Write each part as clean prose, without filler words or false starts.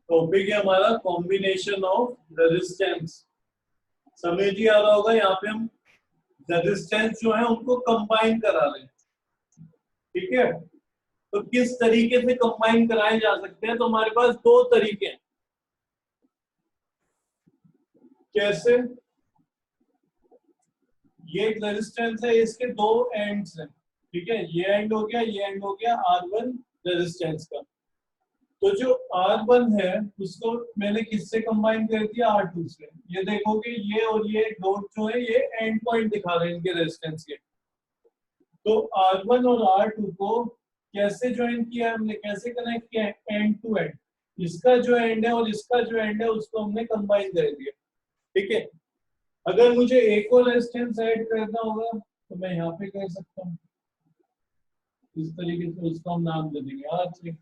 Topic है हमारा combination of resistance. समझ ही आ रहा होगा, यहाँ पे हम रेजिस्टेंस जो है उनको कंबाइन करा रहे हैं। ठीक है, तो किस तरीके से कंबाइन कराए जा सकते हैं? तो हमारे पास दो तरीके हैं। कैसे? ये एक रेजिस्टेंस है, इसके दो एंड्स हैं। ठीक है, ये एंड हो गया, ये एंड हो गया R1 रेजिस्टेंस का। तो जो R1 है उसको मैंने किससे कंबाइन कर दिया? R2 से। ये देखोगे ये और ये डॉट जो है ये एंड पॉइंट दिखा रहे हैं इनके रेजिस्टेंस के। तो R1 और R2 को कैसे ज्वाइन किया हमने, कैसे कनेक्ट किया? End to end. इसका जो एंड है और इसका जो एंड है उसको हमने कंबाइन कर दिया। ठीक है, अगर मुझे एक और रेजिस्टेंस ऐड करना होगा तो मैं यहाँ पे कर सकता हूँ इस तरीके से, उसका हम नाम दे देंगे R3।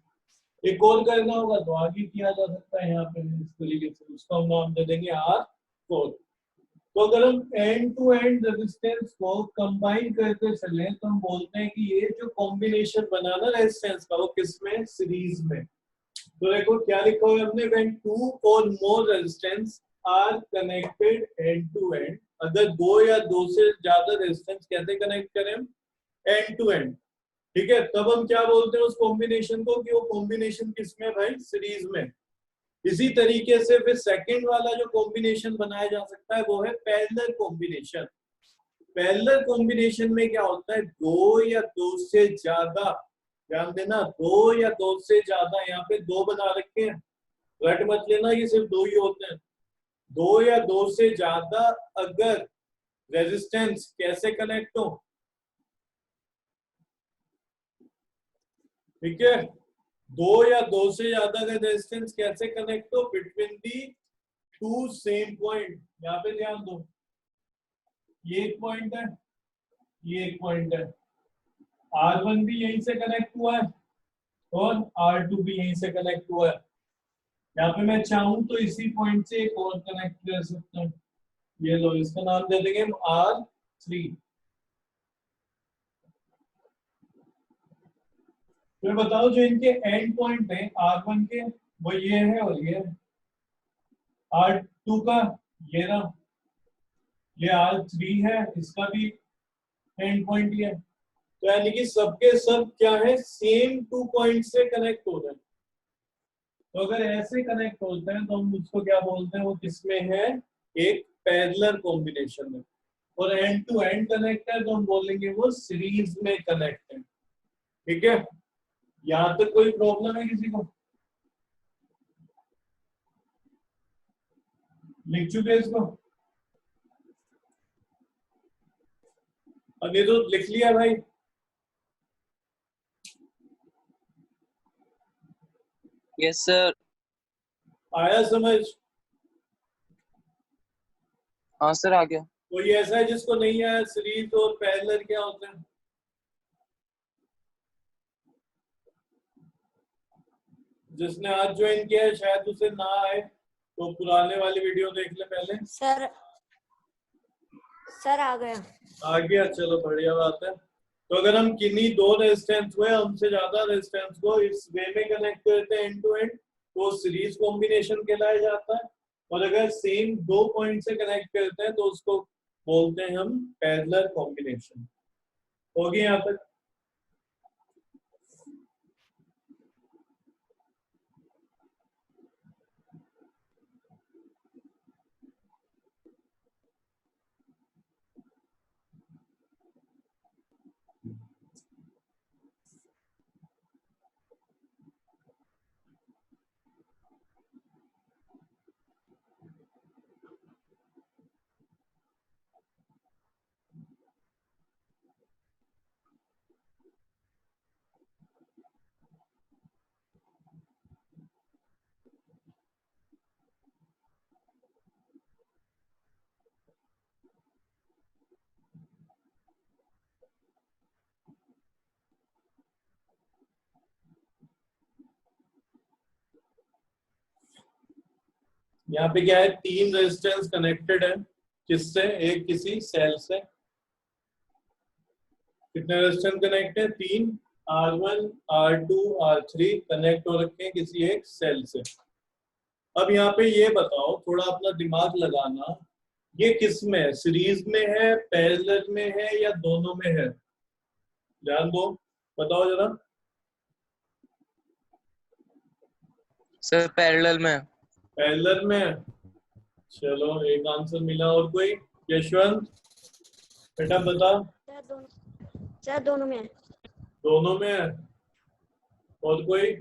एक और करना होगा तो आगे किया जा सकता है यहाँ पे इस तरीके से, उसका हम नाम दे देंगे R4। तो अगर हम एंड टू एंड रेजिस्टेंस को कंबाइन करते चले तो हम बोलते हैं कि ये जो कॉम्बिनेशन बना ना रेजिस्टेंस का, वो किसमें? सीरीज में। तो देखो क्या लिखा हुआ है हमने, व्हेन टू और more resistance are connected end to end. अगर दो या दो से ज्यादा रेजिस्टेंस कैसे कनेक्ट करें हम? End to end. ठीक है, तब हम क्या बोलते हैं उस कॉम्बिनेशन को कि वो कॉम्बिनेशन किसमें भाई? सीरीज में। इसी तरीके से फिर सेकंड वाला जो कॉम्बिनेशन बनाया जा सकता है वो है पैरेलल कॉम्बिनेशन। पैरेलल कॉम्बिनेशन में क्या होता है? दो या दो से ज्यादा, ध्यान देना, दो या दो से ज्यादा, यहाँ पे दो बना रखे हैं, रट मत लेना ये सिर्फ दो ही होते हैं। दो या दो से ज्यादा अगर रेजिस्टेंस कैसे कनेक्ट हो? ठीक है, दो या दो से ज्यादा का रेजिस्टेंस कैसे कनेक्ट हो? Between the two same point. यहाँ पे ध्यान दो, ये एक पॉइंट है, ये एक पॉइंट है। R1 भी यहीं से कनेक्ट हुआ है और R2 भी यहीं से कनेक्ट हुआ है। यहाँ पे मैं चाहूं तो इसी पॉइंट से एक और कनेक्ट कर सकता हूँ। ये लो, इसका नाम दे देंगे हम R3। फिर बताओ जो इनके एंड पॉइंट है R1 के, वो ये है और ये है। R2 का ये रहा, ये R3 है, इसका भी एंड पॉइंट ये है। तो यानी कि सबके सब क्या है? सेम टू पॉइंट से कनेक्ट हो रहे हैं। तो अगर ऐसे कनेक्ट होते हैं तो हम उसको क्या बोलते हैं? वो किसमें है? एक पैरेलल कॉम्बिनेशन में। और एंड टू एंड कनेक्ट है तो हम बोलेंगे वो सीरीज में कनेक्ट है। ठीक है, यहां तक कोई प्रॉब्लम है किसी को? लिख चुके इसको? अनिरुद्ध लिख लिया भाई? Yes sir. आया समझ? हाँ सर, आ गया। कोई ऐसा है जिसको नहीं आया? सीरीज और पैरेलल क्या होते हैं? जिसने आज ज्वाइन किया है शायद उसे ना आए, तो पुराने वाली वीडियो देख ले पहले। सर आ गया। आ गया, चलो बढ़िया बात है। तो अगर हम किन्हीं दो रेजिस्टेंस हुए हमसे ज्यादा रेजिस्टेंस को इस वे में कनेक्ट करते हैं एंड टू एंड, तो सीरीज कॉम्बिनेशन कहलाया जाता है। और अगर सेम दो पॉइंट से कनेक्ट करते हैं तो उसको बोलते हैं हम पैरेलल कॉम्बिनेशन। हो गया यहाँ तक? यहाँ पे क्या है? तीन रेजिस्टेंस कनेक्टेड है, किससे? एक किसी सेल से। कितने रेजिस्टेंस कनेक्ट है? तीन। R1, R2, R3 कनेक्ट हो रखे हैं किसी एक सेल से। अब यहाँ पे ये बताओ, थोड़ा अपना दिमाग लगाना, ये किस में है, सीरीज में है, पैरेलल में है, या दोनों में है? ध्यान दो, बताओ जरा। सर पैरेलल में। पैरेलल में है। चलो एक आंसर मिला। और कोई? यशवंत बेटा बता। सर दोनों में है। दोनों में है। और कोई?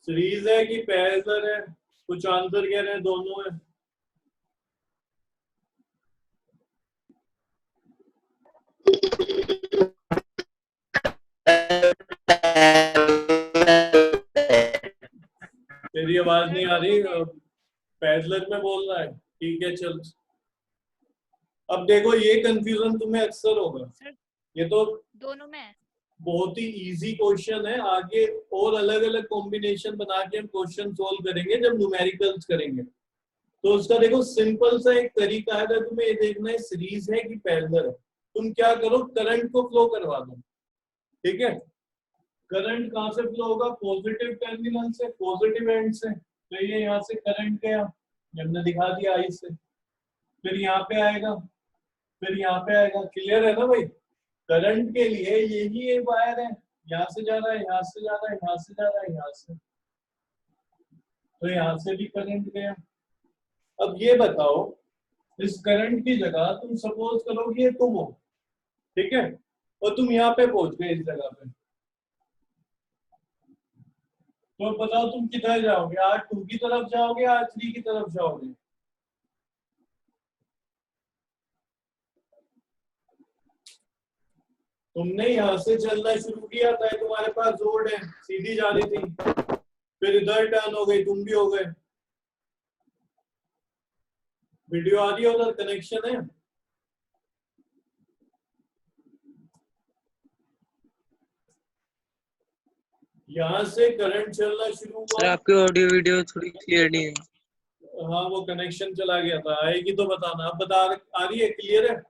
सीरीज है कि पैरेलल है? कुछ आंसर कह रहे हैं दोनों है। तेरी आवाज नहीं आ रही, पैरेलल में बोल रहा है। ठीक है चल। अब देखो ये कंफ्यूजन तुम्हें अक्सर होगा, ये तो दोनों में है। बहुत ही इजी क्वेश्चन है। आगे और अलग अलग कॉम्बिनेशन बना के हम क्वेश्चन सोल्व करेंगे जब न्यूमेरिकल्स करेंगे। तो उसका देखो सिंपल सा एक तरीका है, तुम्हें ये देखना है सीरीज है कि पैरेलल है। तुम क्या करो, करंट को फ्लो करवा दो। ठीक है, करंट कहाँ से फ्लो होगा? पॉजिटिव टर्मिनल से, पॉजिटिव एंड से। तो ये यहाँ से करंट गया, हमने दिखा दिया आई से, फिर यहाँ पे आएगा, फिर यहाँ पे आएगा। क्लियर है ना भाई? करंट के लिए यही एक वायर है, यहाँ से जा रहा है, यहाँ से जा रहा है, यहाँ से जा रहा है, यहाँ से, तो यहाँ से भी करंट गया। अब ये बताओ, इस करंट की जगह तुम सपोज करो कि ये तुम हो, ठीक है, और तुम यहाँ पे पहुंच गए इस जगह पे, तो बताओ तुम किधर जाओगे? R2 की तरफ जाओगे, R3 की तरफ जाओगे? तुमने यहाँ से चलना शुरू किया था, तुम्हारे पास रोड है, सीधी जा रही थी, फिर इधर टर्न हो गई, तुम भी हो गए। वीडियो आ रही है? उधर कनेक्शन है? यहाँ से करंट चलना शुरू हुआ। सर आपकी ऑडियो वीडियो थोड़ी क्लियर नहीं है। हाँ वो कनेक्शन चला गया था, आएगी तो बताना। अब बता, आ रही है? क्लियर है?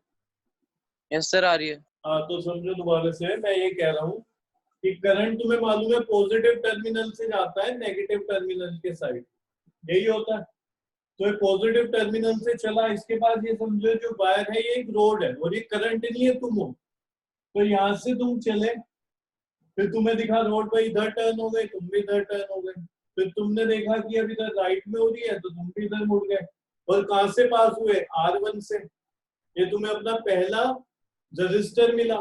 यस सर आ रही है। हाँ तो समझो दोबारा से, मैं ये कह रहा हूँ कि करंट तुम्हें मालूम है पॉजिटिव टर्मिनल से जाता है नेगेटिव टर्मिनल के साइड, यही होता है। तो ये पॉजिटिव टर्मिनल से चला, इसके बाद ये समझो जो वायर है ये एक रोड है, और ये करंट नहीं है, तुम हो। तो यहाँ से तुम चले, फिर तुम्हें दिखा रोड पे इधर टर्न हो गए, तुम भी इधर टर्न हो गए, फिर तुमने देखा कि अब इधर राइट में हो रही है, तो तुम भी इधर मुड़ गए। और कहाँ से पास हुए? R1 से। ये तुम्हें अपना पहला रजिस्टर मिला।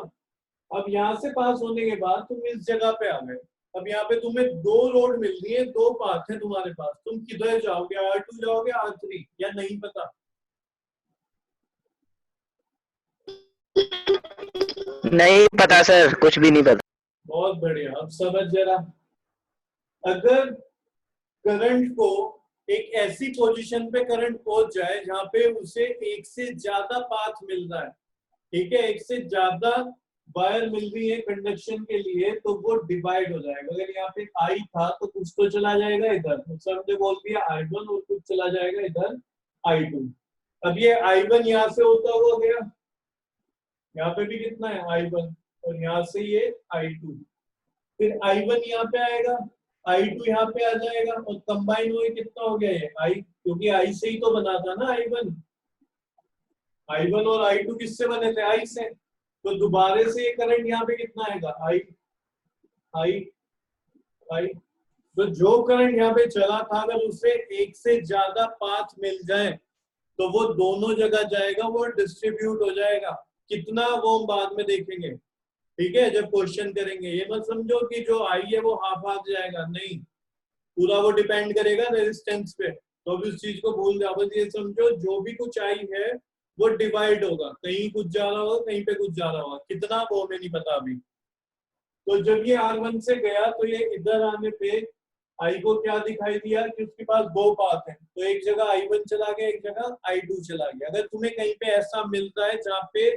अब यहाँ से पास होने के बाद तुम इस जगह पे आ गए। अब यहाँ पे तुम्हें दो रोड मिल रही है, दो पाथ है तुम्हारे पास, तुम किधर जाओगे? R2 जाओगे, R3, या नहीं पता? नहीं पता सर, कुछ भी नहीं पता। बहुत बढ़िया। अब समझ जरा, अगर करंट को एक ऐसी पोजीशन पे करंट पहुंच जाए जहां पे उसे एक से ज्यादा पाथ मिल रहा है, ठीक है, एक से ज्यादा वायर मिल रही है कंडक्शन के लिए, तो वो डिवाइड हो जाएगा। अगर यहाँ पे आई था तो कुछ तो चला जाएगा इधर, सर ने बोल दिया I1, और कुछ चला जाएगा इधर I2। अब ये I1 यहाँ से होता हुआ गया, यहाँ पे भी कितना है I1, और यहाँ से ये I2, फिर I1 यहाँ पे आएगा, I2 यहाँ पे आ जाएगा, और कंबाइन हुए कितना हो गया ये I, क्योंकि I से ही तो बना था ना I1। I1 और I2 किससे बने थे? I से। तो दोबारा से ये करंट यहाँ पे कितना आएगा? I। तो जो करंट यहाँ पे चला था, अगर उसे एक से ज्यादा पाथ मिल जाए तो वो दोनों जगह जाएगा, वो डिस्ट्रीब्यूट हो जाएगा। कितना वो हम बाद में देखेंगे, ठीक है, जब क्वेश्चन करेंगे। ये मत समझो कि जो आई है वो हाफ हाफ जाएगा, नहीं, पूरा वो डिपेंड करेगा रेजिस्टेंस पे। तो अभी उस चीज को भूल जाओ, बस ये समझो जो भी कुछ आई है वो डिवाइड होगा, कहीं कुछ जा रहा होगा, कहीं पे कुछ जा रहा होगा, कितना वो हमें नहीं पता अभी। तो जब ये R1 से गया तो ये इधर आने पे आई को क्या दिखाई दिया कि उसके पास दो पाथ हैं, तो एक जगह I1 चला गया, एक जगह I2 चला गया। अगर तुम्हें कहीं पे ऐसा मिलता है जहाँ पे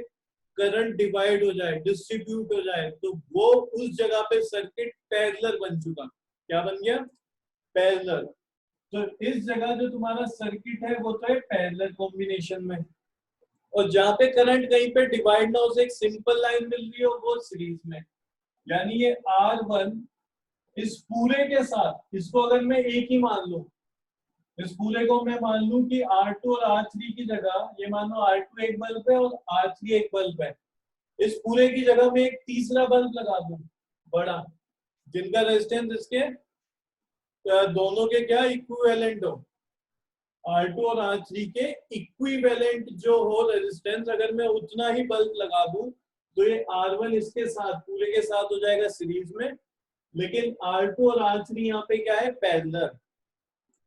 करंट डिवाइड हो जाए, डिस्ट्रीब्यूट हो जाए, तो वो उस जगह पे सर्किट पैरेलल बन चुका। क्या बन गया? पैरेलल। तो इस जगह जो तुम्हारा सर्किट है वो तो है पैरेलल कॉम्बिनेशन में, और जहाँ पे करंट कहीं पे डिवाइड ना हो, एक सिंपल लाइन मिल रही हो, वो सीरीज में। यानी ये R1 इस पूरे के साथ इसको अगर मैं एक ही मान लूं, इस पूरे को मैं मान लूं कि R2 और R3 की जगह, ये मान लो R2 एक बल्ब है और R3 एक बल्ब है, इस पूरे की जगह में एक तीसरा बल्ब लगा दूं बड़ा, जिनका रेजिस्टेंस इसके दोनों के क्या इक्विवेलेंट हो, R2 और R3 के इक्विवेलेंट जो हो रेजिस्टेंस, अगर मैं उतना ही बल्ब लगा दूं तो ये R1 इसके साथ पूरे के साथ हो जाएगा सीरीज में, लेकिन R2 और R3 यहाँ पे क्या है, पैरेलल।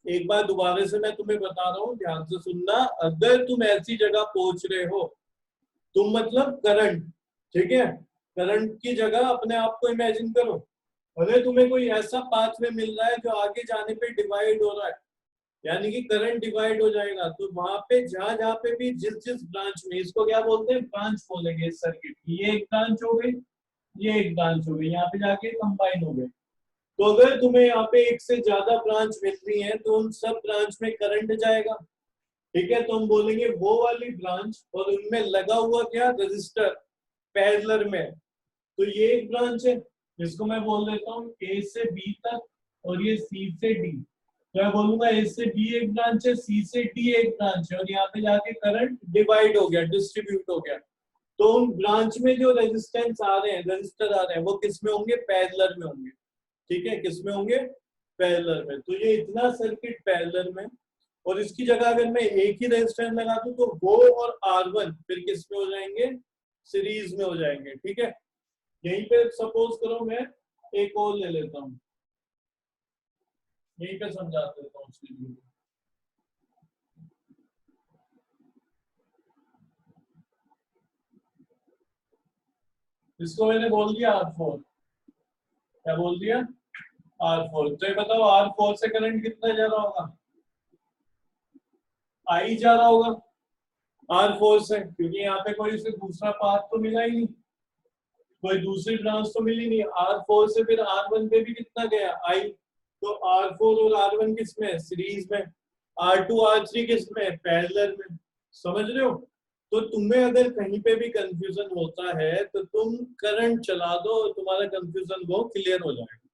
एक बार दोबारा से मैं तुम्हें बता रहा हूँ, ध्यान से सुनना। अगर तुम ऐसी जगह पहुंच रहे हो, तुम मतलब करंट, ठीक है, करंट की जगह अपने आप को इमेजिन करो, अगर तुम्हें कोई ऐसा पाथवे मिल रहा है जो आगे जाने पे डिवाइड हो रहा है, यानी कि करंट डिवाइड हो जाएगा, तो वहां पे जहां जहां पे भी जिस जिस ब्रांच में, इसको क्या बोलते हैं, ब्रांच बोलेंगे इस सर्किट की, ये एक ब्रांच हो गई, ये एक ब्रांच हो गई, यहाँ पे जाके कंबाइन हो गए। तो अगर तुम्हें यहाँ पे एक से ज्यादा ब्रांच मिल रही है तो उन सब ब्रांच में करंट जाएगा, ठीक है, तो हम बोलेंगे वो वाली ब्रांच, और उनमें लगा हुआ क्या, रजिस्टर पैरेलल में, तो ये एक ब्रांच है, जिसको मैं बोल देता हूँ ए से बी तक और ये सी से डी, तो मैं बोलूंगा ए से बी एक ब्रांच है, सी से डी एक ब्रांच है, और यहाँ पे जाके करंट डिवाइड हो गया, डिस्ट्रीब्यूट हो गया। तो उन ब्रांच में जो रेजिस्टेंस आ रहे हैं, रजिस्टर आ रहे हैं, वो किस में होंगे, पैरेलल में होंगे, ठीक है, किस में होंगे, पैरेलल में। तो ये इतना सर्किट पैरेलल में, और इसकी जगह अगर मैं एक ही रेजिस्टेंस लगा दूं तो वो और R1 फिर किस में हो जाएंगे, सीरीज में हो जाएंगे, ठीक है। यहीं पे सपोज करो मैं एक और ले लेता हूं, यहीं पे समझा देता हूँ उस चीज को। इसको मैंने बोल दिया R4, क्या बोल दिया, R4। तो ये बताओ R4 से करंट कितना जा रहा होगा, I जा रहा होगा R4 से, क्योंकि यहाँ पे कोई से दूसरा पाथ तो मिला ही नहीं, कोई दूसरी ब्रांच तो मिली नहीं। R4 से फिर R1 पे भी कितना गया, I, तो R4 और R1 किस में, सीरीज में, R2 R3 किस में, पैरेलल में, समझ रहे हो। तो तुम्हें अगर कहीं पे भी कंफ्यूजन होता है तो तुम करंट चला दो, तुम्हारा कंफ्यूजन वो क्लियर हो जाएगा।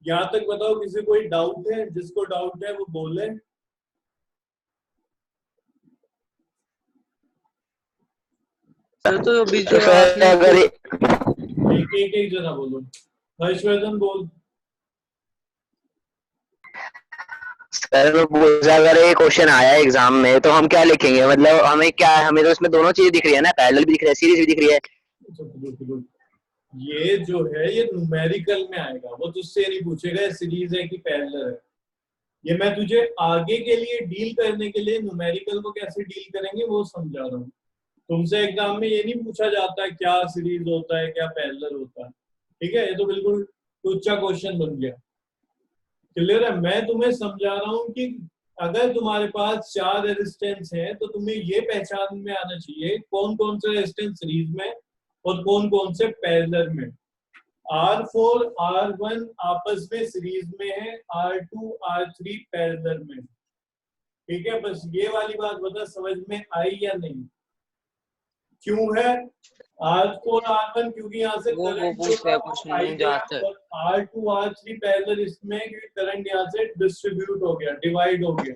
यहाँ तक बताओ किसी कोई डाउट है, जिसको डाउट है वो बोले। सर तो अभी तो जो सर आपने अगर एक जना बोलो, हर्षवर्धन बोल। सर अगर ये क्वेश्चन आया एग्जाम में तो हम क्या लिखेंगे, मतलब हमें क्या, हमें तो इसमें दोनों चीजें दिख रही है ना, पैरेलल भी दिख रहा है, सीरीज भी दिख रही है। ये जो है ये न्यूमेरिकल में आएगा, वो तुझसे नहीं पूछेगा सीरीज है कि पैरेलल है, ये मैं तुझे आगे के लिए डील करने के लिए न्यूमेरिकल को कैसे डील करेंगे वो समझा रहा हूँ। तुमसे एग्जाम में ये नहीं पूछा जाता है क्या सीरीज होता है क्या पैरेलल होता है, ठीक है, ये तो बिल्कुल ऊंचा क्वेश्चन बन गया। क्लियर है, मैं तुम्हें समझा रहा हूँ कि अगर तुम्हारे पास 4 रेजिस्टेंस है तो तुम्हें ये पहचान में आना चाहिए कौन कौन से रेजिस्टेंस सीरीज में और कौन कौन से पैरेलल में। R4 R1 आपस में सीरीज में है, R2 R3 पैरेलल में, ठीक है। बस ये वाली बात बता समझ में आई या नहीं, क्यों है R4 R1, क्योंकि यहाँ से वो करंट पूछ रहा है क्वेश्चन आई मुझे गया, आता है। और R2 R3 पैरेलल इसमें क्योंकि करंट यहाँ से डिस्ट्रीब्यूट हो गया, डिवाइड हो गया।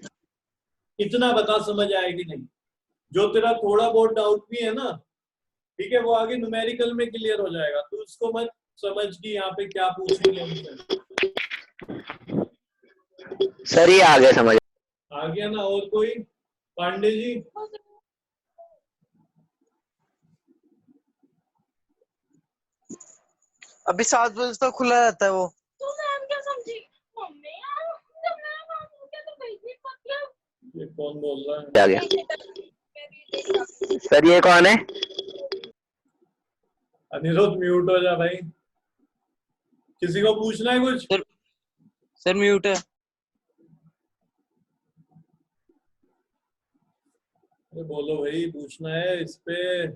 इतना बता समझ आए कि नहीं, जो तेरा थोड़ा बहुत डाउट भी है ना, ठीक है, वो आगे न्यूमेरिकल में क्लियर हो जाएगा, तो उसको मत समझ कि यहाँ पे क्या पूछेंगे हमसे। सर ये आ गया समझ। आ गया ना, और कोई, पांडे जी। अभी 7 बजे तक खुला रहता है वो। तो मैम क्या समझी, मम्मी यार जब मैं बात हो गया तो भेजनी मतलब। ये कौन बोल रहा है, आ गया सर, ये कौन है। अनिरुद्ध म्यूट हो जा भाई, किसी को पूछना है कुछ। सर म्यूट है। अरे बोलो भाई, पूछना है इस पे।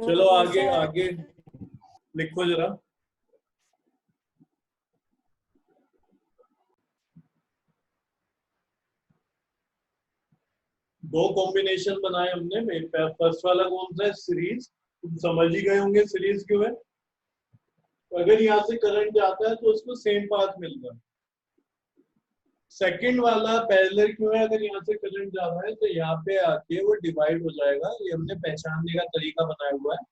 चलो आगे आगे लिखो जरा। दो कॉम्बिनेशन बनाए हमने, फर्स्ट वाला कौन सा है, सीरीज, तुम समझ ही गए होंगे सीरीज क्यों है। अगर यहाँ से करंट जाता है तो उसको सेम पाथ मिलता है। सेकंड वाला पैरेलल क्यों है, अगर यहाँ से करंट जा रहा है तो यहाँ पे आके वो डिवाइड हो जाएगा, ये हमने पहचानने का तरीका बनाया हुआ है।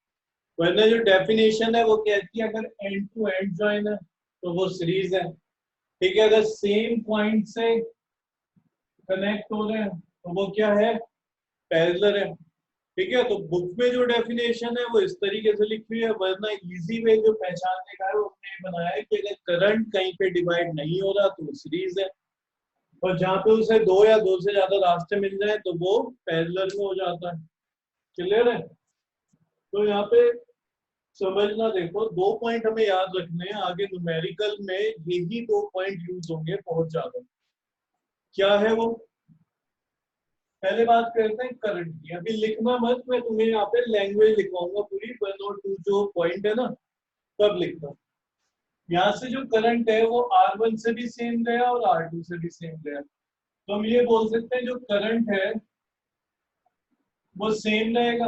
वरना जो डेफिनेशन है वो कहती है अगर एंड टू एंड जॉइन है तो वो सीरीज है, ठीक है। अगर सेम पॉइंट से कनेक्ट हो रहे हैं तो वो क्या है, पैरेलल है, ठीक है। तो बुक में जो डेफिनेशन है वो इस तरीके से लिखी हुई है, वरना इजी वे जो पहचानने का है वो हमने बनाया है कि अगर करंट कहीं पे डिवाइड नहीं हो रहा तो वो सीरीज है, और जहाँ पे उसे दो या दो से ज्यादा रास्ते मिल जाए तो वो पैरेलल में हो जाता है। क्लियर है। तो यहाँ पे समझना, देखो दो पॉइंट हमें याद रखने हैं, आगे न्यूमेरिकल में यही दो पॉइंट यूज होंगे बहुत ज्यादा। क्या है वो, पहले बात करते हैं करंट की। अभी लिखना मत, मैं तुम्हें यहाँ पे लैंग्वेज लिखवाऊंगा पूरी, 1 और 2 जो पॉइंट है ना तब लिखना। यहाँ से जो करंट है वो R1 से भी सेम गया और R2 से भी सेम गया, तो हम ये बोल सकते हैं जो करंट है वो सेम रहेगा।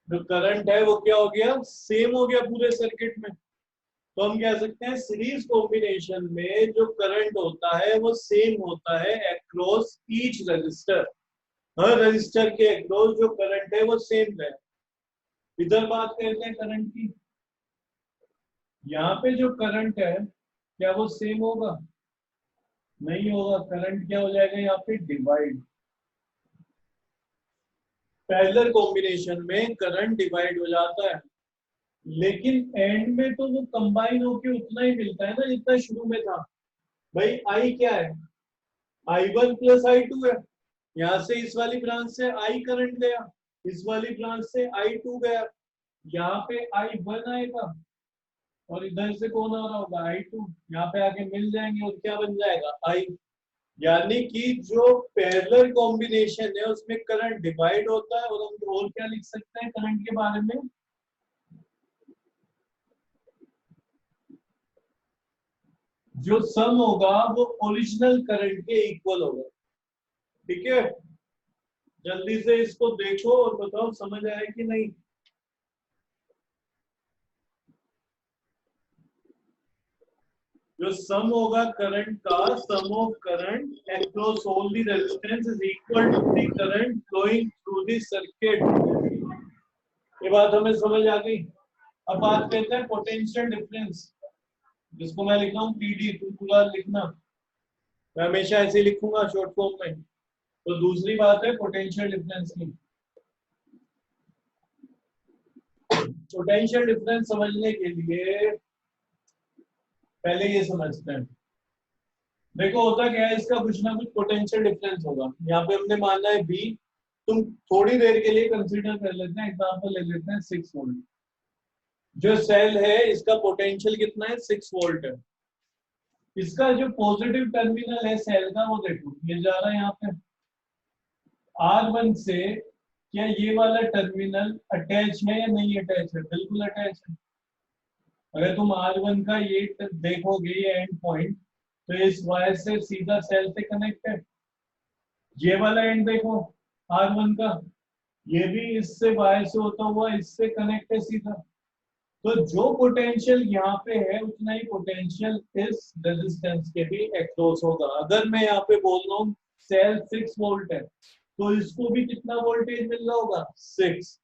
जो करंट है वो क्या हो गया, सेम हो गया पूरे सर्किट में। तो हम कह सकते हैं सीरीज कॉम्बिनेशन में जो करंट होता है वो सेम होता है अक्रॉस ईच रजिस्टर। हर रजिस्टर के अक्रॉस जो करंट है वो सेम है। इधर बात करते हैं करंट की। यहाँ पे जो करंट है क्या वो सेम होगा, नहीं होगा। करंट क्या हो जाएगा यहाँ पे, डिवाइड। पैरेलल कॉम्बिनेशन में करंट डिवाइड हो जाता है, लेकिन एंड में तो वो कंबाइन होके उतना ही मिलता है ना जितना शुरू में था। भाई आई क्या है, I1 प्लस I2 है। यहाँ से इस वाली ब्रांच से I करंट गया, इस वाली ब्रांच से I2 गया, यहाँ पे I1 आएगा और इधर से कौन आ रहा होगा, I2। यहाँ पे आके मिल जाएंगे और क्या बन जाएगा, I। यानी कि जो पैरेलल कॉम्बिनेशन है उसमें करंट डिवाइड होता है। और हम और क्या लिख सकते हैं करंट के बारे में, जो सम होगा वो ओरिजिनल करंट के इक्वल होगा। ठीक है, जल्दी से इसको देखो और बताओ समझ आया कि नहीं। जो सम होगा करंट का, sum of current across all the resistance is equal to the current flowing through the circuit. ये बात हमें समझ आ गई। अब बात करते हैं पोटेंशियल डिफरेंस, जिसको मैं लिख रहा हूँ पीडी, तुम पूरा लिखना, मैं हमेशा ऐसे लिखूंगा शॉर्ट फॉर्म में। तो दूसरी बात है पोटेंशियल डिफरेंस की। पोटेंशियल डिफरेंस समझने के लिए पहले ये समझते हैं। देखो होता क्या है, इसका कुछ ना कुछ पोटेंशियल डिफरेंस होगा। यहाँ पे हमने माना है बी, तुम थोड़ी देर के लिए कंसीडर कर लेते हैं, एग्जांपल ले लेते हैं 6 वोल्ट। जो सेल है इसका पोटेंशियल कितना है, 6 वोल्ट है। इसका जो पॉजिटिव टर्मिनल है सेल का वो देखो, ये जा रहा है यहाँ पे R1 से। क्या ये वाला टर्मिनल अटैच है या नहीं अटैच है, बिल्कुल अटैच है। अगर तुम R1 का ये देखोगे ये एंड पॉइंट, तो इस वायर से सीधा सेल से कनेक्ट है। ये वाला एंड देखो R1 का, ये भी इससे वायर से होता हुआ इससे कनेक्ट है सीधा। तो जो पोटेंशियल यहाँ पे है उतना ही पोटेंशियल इस रेजिस्टेंस के भी अक्रॉस होगा। अगर मैं यहाँ पे बोल रहा हूँ सेल 6 वोल्ट है तो इसको भी कितना वोल्टेज मिल रहा होगा, 6।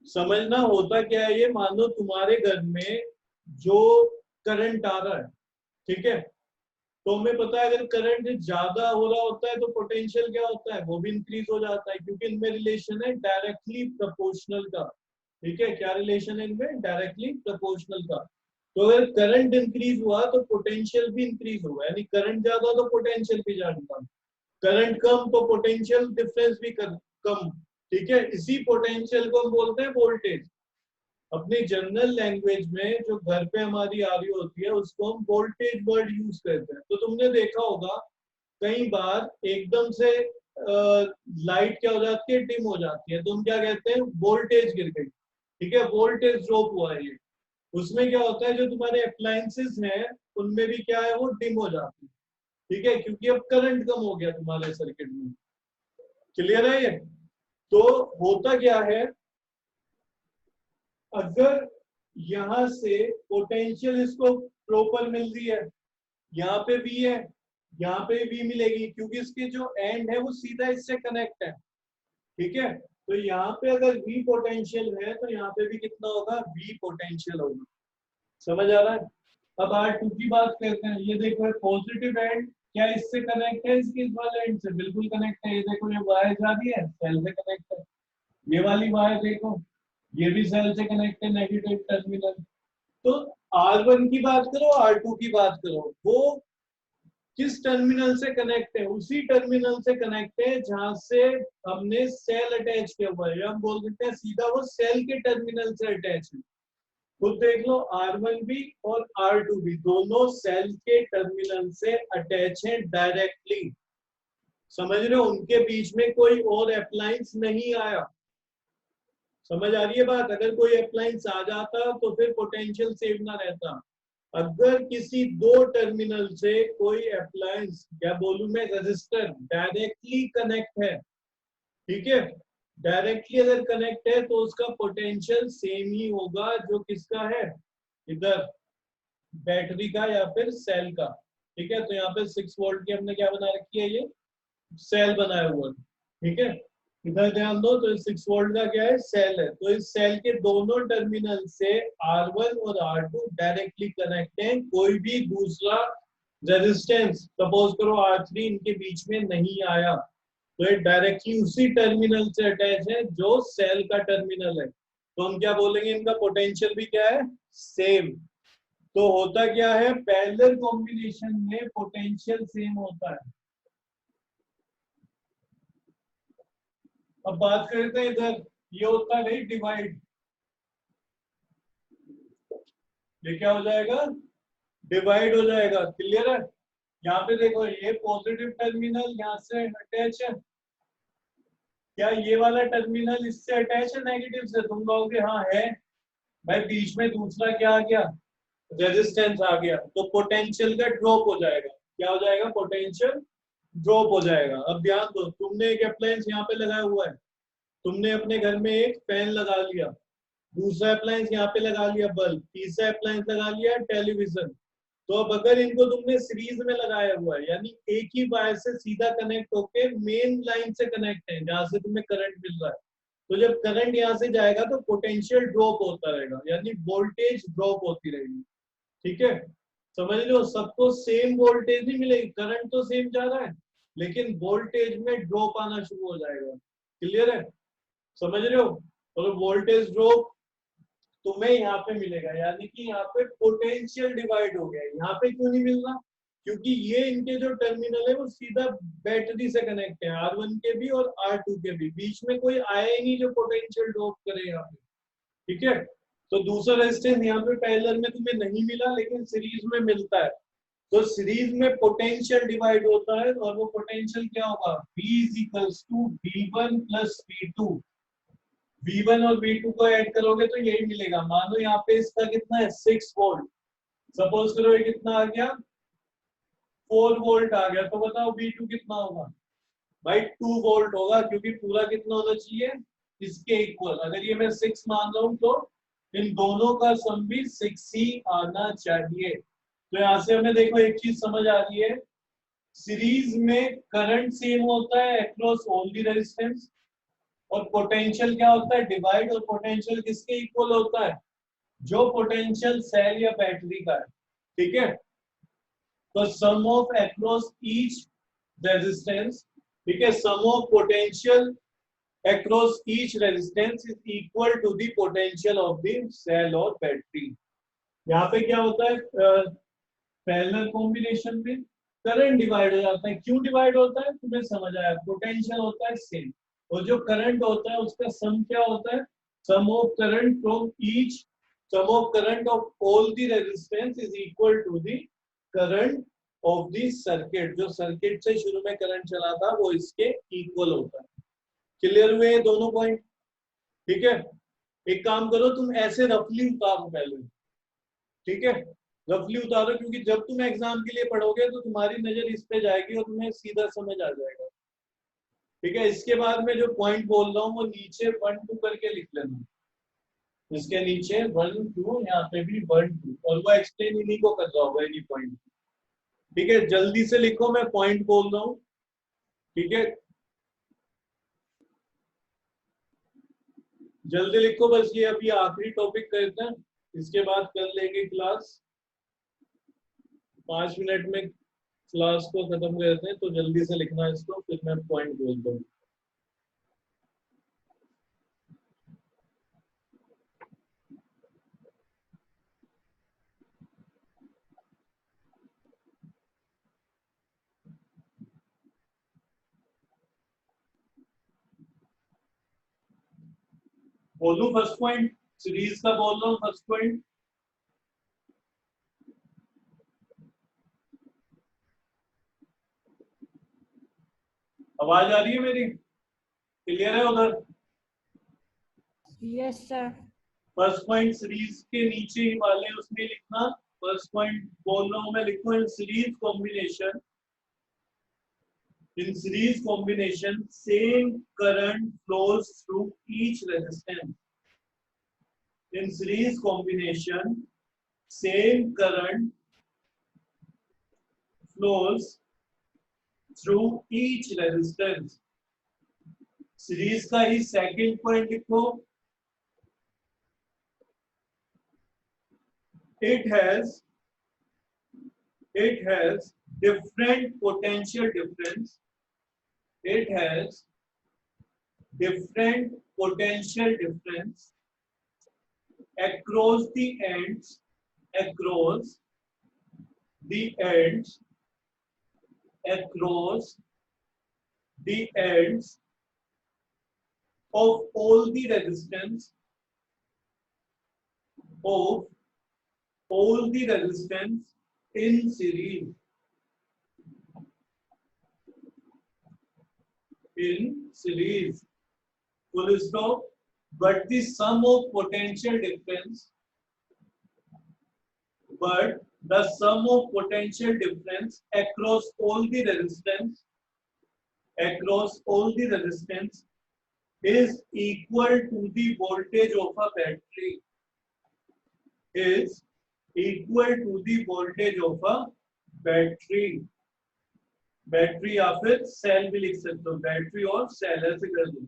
समझना होता क्या है ये, मान लो तुम्हारे घर में जो करंट आ रहा है, ठीक है, तो हमें पता है अगर करंट ज्यादा हो रहा होता है तो पोटेंशियल क्या होता है, वो भी इंक्रीज हो जाता है, क्योंकि इनमें रिलेशन है डायरेक्टली प्रोपोर्शनल का। ठीक है, क्या रिलेशन है इनमें, डायरेक्टली प्रोपोर्शनल का। तो अगर करंट इंक्रीज हुआ तो पोटेंशियल भी इंक्रीज होगा, यानी करंट ज्यादा तो पोटेंशियल भी ज्यादा, करंट कम तो पोटेंशियल डिफरेंस भी कम। ठीक है, इसी पोटेंशियल को हम बोलते हैं वोल्टेज। अपनी जनरल लैंग्वेज में जो घर पे हमारी आ रही होती है उसको हम वोल्टेज वर्ड यूज करते हैं। तो तुमने देखा होगा कई बार एकदम से लाइट क्या हो जाती है, डिम हो जाती है, तो हम क्या कहते हैं, वोल्टेज गिर गई। ठीक है, वोल्टेज ड्रॉप हुआ है ये। उसमें क्या होता है, जो तुम्हारे अप्लायंसेस हैं उनमें भी क्या है, वो डिम हो जाती है। ठीक है, क्योंकि अब करंट कम हो गया तुम्हारे सर्किट में। क्लियर है ये। तो होता क्या है, अगर यहां से पोटेंशियल इसको प्रॉपर मिल रही है, यहाँ पे भी है, यहाँ पे भी मिलेगी, क्योंकि इसके जो एंड है वो सीधा इससे कनेक्ट है, ठीक है। तो यहाँ पे अगर V पोटेंशियल है तो यहाँ पे भी कितना होगा, V पोटेंशियल होगा। समझ आ रहा है। अब R2 की बात करते हैं। ये देखो पॉजिटिव एंड क्या इससे कनेक्ट है, इसके इस वाले एंड से बिल्कुल कनेक्ट है। ये देखो ये वायर जा रही है, सेल से कनेक्ट है। ये वाली वायर देखो, ये भी सेल से कनेक्ट है, नेगेटिव टर्मिनल। तो R1 की बात करो, R2 की बात करो, वो किस टर्मिनल से कनेक्ट है, उसी टर्मिनल से कनेक्ट है जहां से हमने सेल अटैच किया हुआ है, या हम बोल सकते हैं सीधा वो सेल के टर्मिनल से अटैच है। खुद देख लो, R1 भी और R2 भी दोनों सेल के टर्मिनल से अटैच है डायरेक्टली। समझ रहे हो, उनके बीच में कोई और अप्लायंस नहीं आया। समझ आ रही है बात। अगर कोई अप्लायंस आ जाता तो फिर पोटेंशियल सेव ना रहता। अगर किसी दो टर्मिनल से कोई अप्लायंस, क्या बोलूं मैं, रेजिस्टर डायरेक्टली कनेक्ट है, ठीक है, डायरेक्टली अगर कनेक्ट है तो उसका पोटेंशियल सेम ही होगा जो किसका है, इधर बैटरी का या फिर सेल का, ठीक है। तो यहाँ पे 6 वोल्ट की हमने क्या बना रखी है, ये सेल बनाया हुआ है, ठीक है। इधर ध्यान दो, तो 6 वोल्ट का क्या है, सेल है। तो इस सेल के दोनों टर्मिनल से R1 और R2 डायरेक्टली कनेक्ट है, कोई भी दूसरा रेजिस्टेंस सपोज करो R3 इनके बीच में नहीं आया, तो ये डायरेक्टली उसी टर्मिनल से अटैच है जो सेल का टर्मिनल है। तो हम क्या बोलेंगे, इनका पोटेंशियल भी क्या है, सेम। तो होता क्या है, पैरेलल कॉम्बिनेशन में पोटेंशियल सेम होता है। अब बात करते हैं इधर, ये होता है डिवाइड। ये क्या हो जाएगा, डिवाइड हो जाएगा। क्लियर है। यहाँ पे देखो, ये पॉजिटिव टर्मिनल यहाँ से अटैच है, क्या ये वाला टर्मिनल इससे अटैच है नेगेटिव से, तुम कहोगे हाँ है भाई, बीच में दूसरा क्या आ गया, रेजिस्टेंस आ गया, तो पोटेंशियल का ड्रॉप हो जाएगा। क्या हो जाएगा, पोटेंशियल ड्रॉप हो जाएगा। अब ध्यान दो, तुमने एक अप्लायंस यहाँ पे लगाया हुआ है, तुमने अपने घर में एक फैन लगा लिया, दूसरा अप्लायंस यहाँ पे लगा लिया बल्ब, तीसरा अप्लायंस लगा लिया टेलीविजन। तो अब अगर इनको तुमने सीरीज में लगाया हुआ है, यानी एक ही वायर से सीधा कनेक्ट होके मेन लाइन से कनेक्ट है जहां से तुम्हें करंट मिल रहा है, तो जब करंट यहाँ से जाएगा तो पोटेंशियल ड्रॉप होता रहेगा, यानी वोल्टेज ड्रॉप होती रहेगी, ठीक है। समझ लो, सबको सेम वोल्टेज नहीं मिलेगी, करंट तो सेम जा रहा है लेकिन वोल्टेज में ड्रॉप आना शुरू हो जाएगा। क्लियर है, समझ रहे हो। और वोल्टेज ड्रॉप तुम्हें यहाँ पे मिलेगा, यानी कि यहाँ पे पोटेंशियल डिवाइड हो गया। यहाँ पे क्यों नहीं मिल रहा, क्योंकि ये इनके जो टर्मिनल है वो सीधा बैटरी से कनेक्ट है, R1 के भी और R2 के भी, बीच में कोई आया ही नहीं जो पोटेंशियल ड्रॉप करे यहाँ पे, ठीक है। तो दूसरा रेजिस्टेंस यहाँ पे पैरेलल में तुम्हें नहीं मिला लेकिन सीरीज में मिलता है, तो सीरीज में पोटेंशियल डिवाइड होता है, और वो पोटेंशियल क्या होगा, V = V1 + V2। V1 और V2 को ऐड करोगे तो यही मिलेगा। मानो यहाँ पे इसका कितना है, 6 वोल्ट, सपोज करो ये कितना आ गया, 4 वोल्ट आ गया, तो बताओ V2 कितना होगा, भाई 2 वोल्ट होगा, क्योंकि पूरा कितना होना चाहिए, इसके इक्वल। अगर ये मैं 6 मान रहा हूं तो इन दोनों का सम भी 6 ही आना चाहिए। तो यहाँ से हमें देखो एक चीज समझ आ रही है, सीरीज में करंट सेम होता है अक्रॉस ऑल दी रेजिस्टेंस, और पोटेंशियल क्या होता है, डिवाइड। और पोटेंशियल किसके इक्वल होता है, जो पोटेंशियल सेल या बैटरी का है, ठीक है। तो sum of across each resistance, ठीक है, sum of potential across each resistance is equal to the potential of the cell or battery। यहाँ पे क्या होता है, पैरेलल कॉम्बिनेशन में करंट डिवाइड हो जाता है। क्यों डिवाइड होता है, तुम्हें समझ आया, पोटेंशियल होता है सेम, और जो करंट होता है उसका सम क्या होता है, sum of current from each, sum of current of all the resistance is equal to the current of the circuit. जो सर्किट से शुरू में करंट चला था वो इसके इक्वल होता है। क्लियर हुए दोनों पॉइंट, ठीक है। एक काम करो, तुम ऐसे रफली उतारो पहले, ठीक है, रफली उतारो, क्योंकि जब तुम एग्जाम के लिए पढ़ोगे तो तुम्हारी नजर इस पे जाएगी और तुम्हें सीधा समझ आ जाएगा। ठीक है, इसके बाद में जो पॉइंट बोल रहा हूँ वो नीचे 1 2 करके लिख लेना, इसके नीचे 1 2, यहाँ पे भी 1 2, और वो एक्सप्लेन इन्हीं को कर रहा होगा, इन्हीं पॉइंट। ठीक है, जल्दी से लिखो, मैं पॉइंट बोल रहा हूँ। ठीक है, जल्दी लिखो, बस ये अभी आखिरी टॉपिक करते हैं, इसके बाद कर लेंगे क्लास। 5 मिनट में क्लास को खत्म करते हैं, तो जल्दी से लिखना इसको, फिर मैं पॉइंट बोलता हूँ। बोलूं फर्स्ट पॉइंट, सीरीज का बोल रहा हूँ फर्स्ट पॉइंट। आवाज आ रही है मेरी, क्लियर है उधर? Yes sir. First point series के नीचे ही वाले उसमें लिखना। फर्स्ट पॉइंट बोल रहा हूं मैं, लिखूं in series combination, in series combination same current flows through each resistance. In series combination same current flows through each resistance. Series का ही सेकंड पॉइंट लिखो, it has different potential difference. It has different potential difference across the ends, across the ends, across the ends of all the resistance, of all the resistance in series. In series, full stop. But the sum of potential difference, but the sum of potential difference across all the resistance, across all the resistance is equal to the voltage of a battery, is equal to the voltage of a battery. Battery या फिर cell भी लिख सकते हो, battery और cell ऐसे कर दो।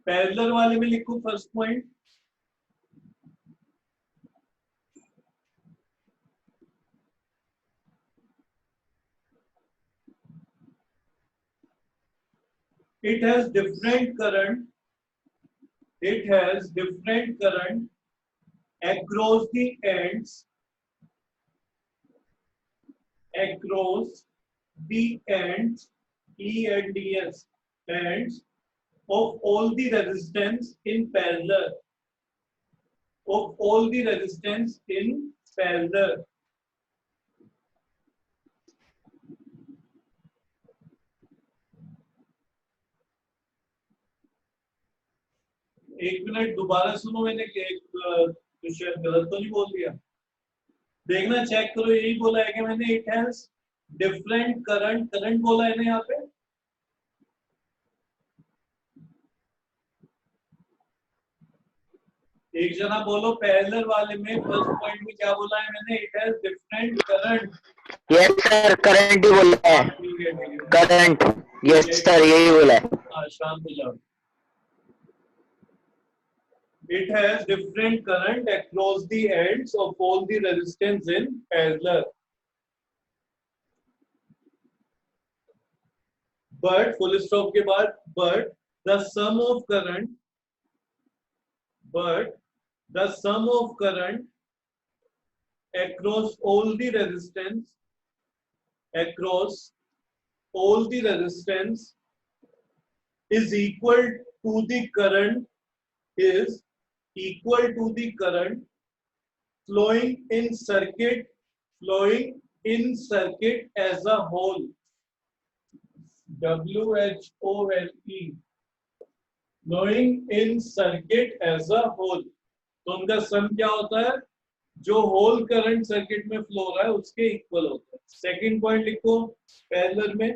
पैरेलल वाले में लिखो first point, it has different current, it has different current across the ends, across the ends, ENDS, ends of all the resistance in parallel, of all the resistance in parallel. एक minute दोबारा सुनो, मैंने शायद गलत तो नहीं बोल दिया? देखना, चेक करो, यही बोला है कि मैंने it has different current, current बोला है ना यहाँ पे। एक जना बोलो पैरेलल वाले में फर्स्ट पॉइंट में क्या बोला है मैंने, it has different current. Yes sir, current ही बोला है, ठीक है ठीक है, करंट, यस सर यही बोला है। हाँ शांत हो जाओ। It has different current across the ends of all the resistance in parallel. But full stop के बाद, but the sum of current, but the sum of current across all the resistance, across all the resistance is equal to the current, is equal to the current flowing in circuit, flowing in circuit as a whole. WHOLE, flowing in circuit as a whole. तो उनका सम क्या होता है, जो whole current circuit में flow हो रहा है उसके इक्वल होता है। सेकंड पॉइंट लिखो पैरेलल में,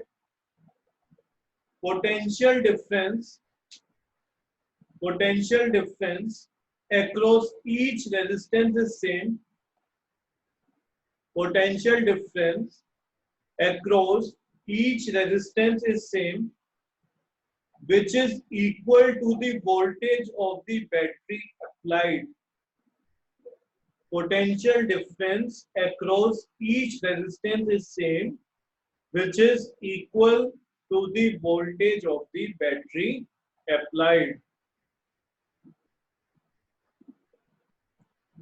potential difference across each resistance is same. Potential difference across each resistance is same, which is equal to the voltage of the battery applied. Potential difference across each resistance is same, which is equal to the voltage of the battery applied.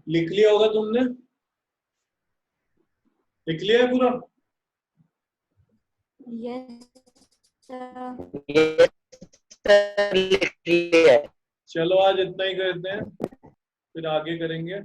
लिख लिया होगा तुमने? लिख लिया है पूरा? Yes sir. ये sir लिख लिया है। चलो आज इतना ही करते हैं, फिर आगे करेंगे।